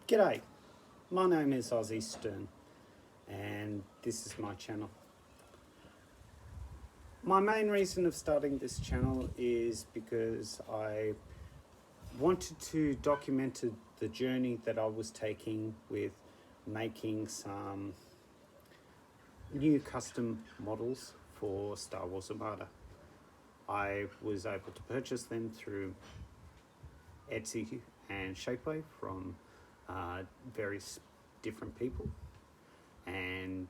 G'day, my name is Ozzy Stern and this is my channel. My main reason of starting this channel is because I wanted to document the journey that I was taking with making some new custom models for Star Wars Armada. I was able to purchase them through Etsy and Shapeway from various different people, and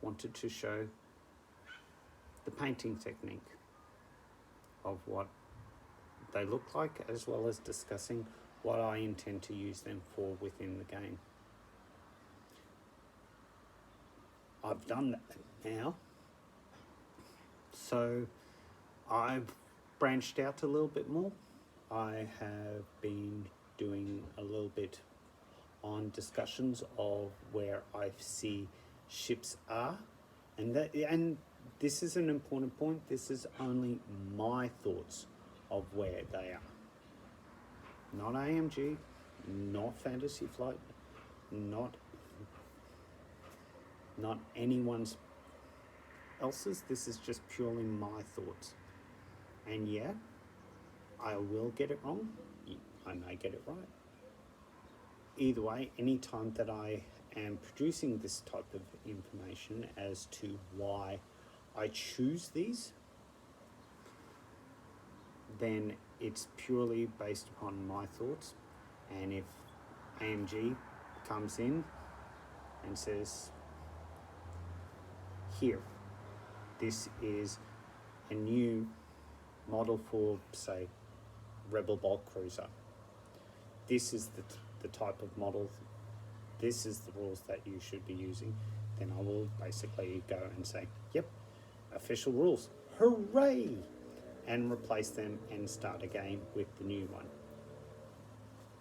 wanted to show the painting technique of what they look like, as well as discussing what I intend to use them for within the game. I've done that now, so I've branched out a little bit more. I have been doing a little bit on discussions of where I see ships are, and this is an important point. This is only my thoughts of where they are. Not AMG, not Fantasy Flight, not anyone else's. This is just purely my thoughts. And yeah, I will get it wrong. I may get it right. Either way, anytime that I am producing this type of information as to why I choose these, then it's purely based upon my thoughts. And if AMG comes in and says, here, this is a new model for, say, Rebel Bulk Cruiser. This is the type of model, this is the rules that you should be using, then I will basically go and say, yep, official rules, hooray! And replace them and start again with the new one.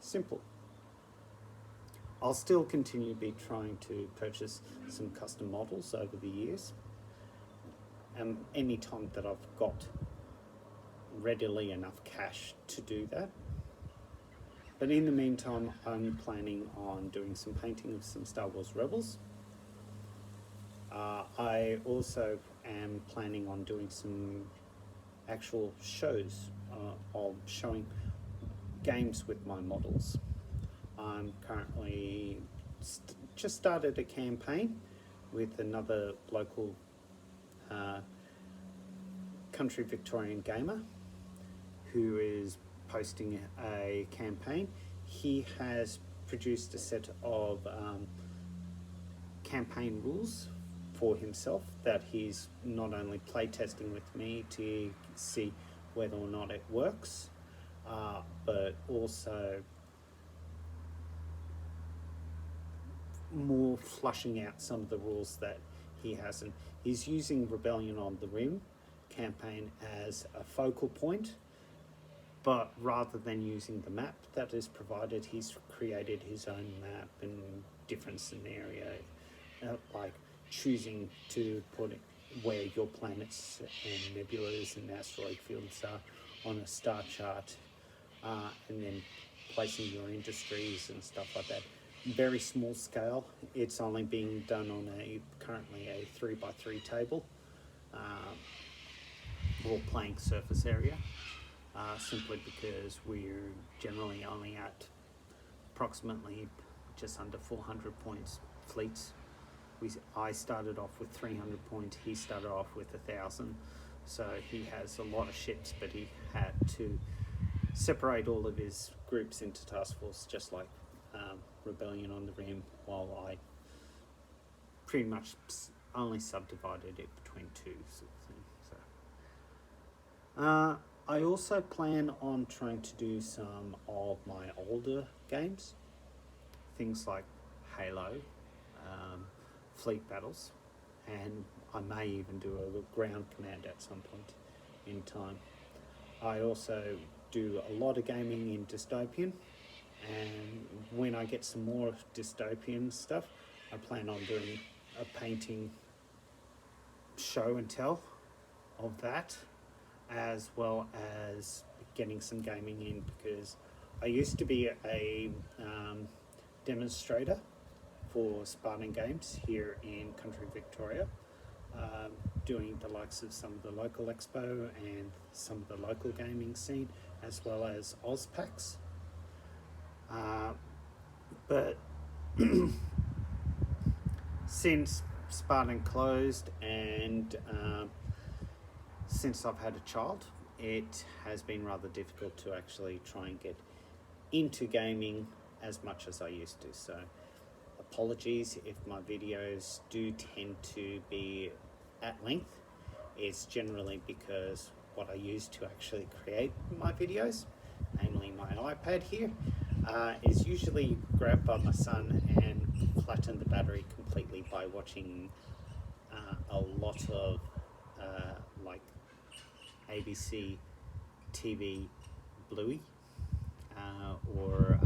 Simple. I'll still continue to be trying to purchase some custom models over the years. Any time that I've got readily enough cash to do that. But in the meantime, I'm planning on doing some painting of some Star Wars Rebels. I also am planning on doing some actual shows of showing games with my models. I'm currently just started a campaign with another local country Victorian gamer who is posting a campaign. He has produced a set of campaign rules for himself that he's not only play testing with me to see whether or not it works, but also more flushing out some of the rules that he hasn't. He's using Rebellion on the Rim campaign as a focal point, but rather than using the map that is provided, he's created his own map and different scenario, like choosing to put where your planets and nebulas and asteroid fields are on a star chart, and then placing your industries and stuff like that. Very small scale. It's only being done on currently a 3x3 table, role-playing surface area. Simply because we're generally only at approximately just under 400 points fleets. I started off with 300 points, he started off with 1,000, so he has a lot of ships, but he had to separate all of his groups into task force, just like Rebellion on the Rim, while I pretty much only subdivided it between two sort of thing. So I also plan on trying to do some of my older games, things like Halo, Fleet Battles, and I may even do a ground command at some point in time. I also do a lot of gaming in Dystopian, and when I get some more Dystopian stuff, I plan on doing a painting show and tell of that, as well as getting some gaming in, because I used to be a demonstrator for Spartan Games here in country Victoria, doing the likes of some of the local expo and some of the local gaming scene, as well as Ozpacks. But since Spartan closed and since I've had a child, it has been rather difficult to actually try and get into gaming as much as I used to. So apologies if my videos do tend to be at length. It's generally because what I use to actually create my videos, namely my iPad here, is usually grabbed by my son and flatten the battery completely by watching a lot of like ABC TV Bluey, or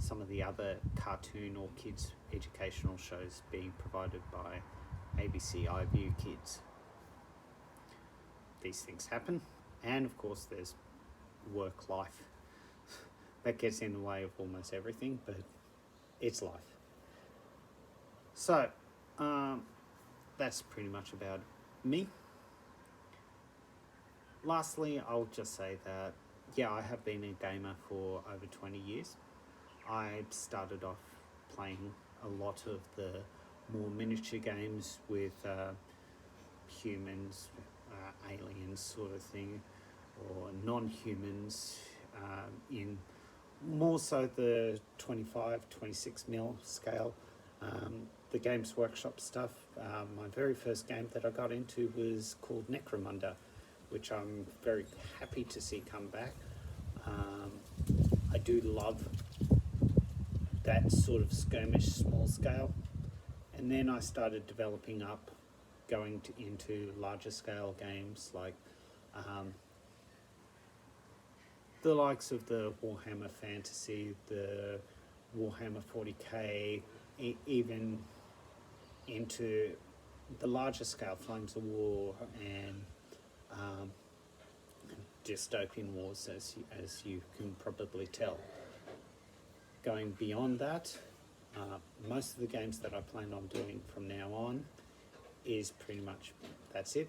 some of the other cartoon or kids educational shows being provided by ABC iView Kids. These things happen, and of course there's work life that gets in the way of almost everything, but it's life. So that's pretty much about me. Lastly, I'll just say that, yeah, I have been a gamer for over 20 years. I started off playing a lot of the more miniature games with humans, aliens sort of thing, or non-humans, in more so the 25, 26 mil scale. The Games Workshop stuff. My very first game that I got into was called Necromunda, which I'm very happy to see come back. I do love that sort of skirmish small scale, and then I started developing up, going into larger scale games like the likes of the Warhammer Fantasy, the Warhammer 40k, even into the larger scale Flames of War and dystopian wars, as you can probably tell. Going beyond that, most of the games that I plan on doing from now on is pretty much that's it.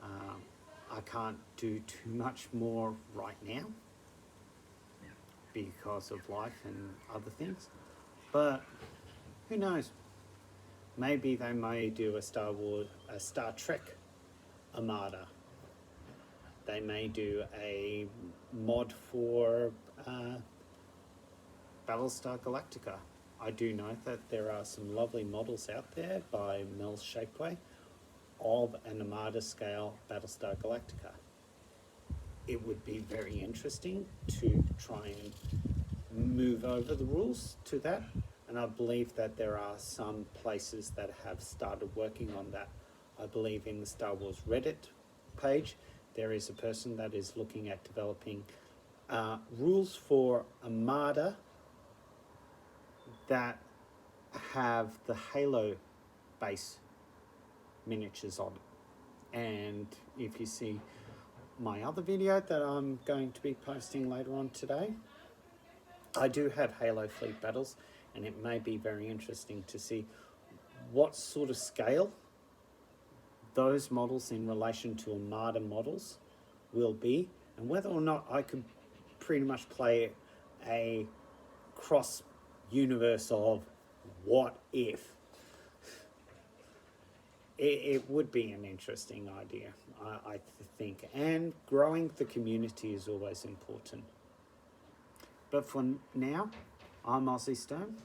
I can't do too much more right now because of life and other things, but who knows? Maybe they may do a Star Trek Armada. They may do a mod for Battlestar Galactica. I do know that there are some lovely models out there by Mel's Shapeway of an Armada scale Battlestar Galactica. It would be very interesting to try and move over the rules to that, and I believe that there are some places that have started working on that. I believe in the Star Wars Reddit page there is a person that is looking at developing rules for Armada that have the Halo base miniatures on it. And if you see my other video that I'm going to be posting later on today, I do have Halo Fleet Battles, and it may be very interesting to see what sort of scale those models in relation to Armada models will be, and whether or not I could pretty much play a cross universe of what if. It would be an interesting idea, I think, and growing the community is always important. But for now, I'm Aussie Stone,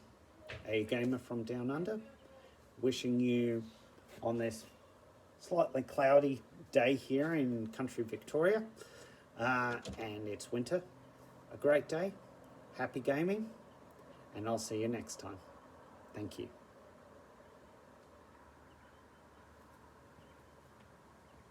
a gamer from Down Under, wishing you on this slightly cloudy day here in country Victoria, and it's winter, a great day, happy gaming, and I'll see you next time. Thank you.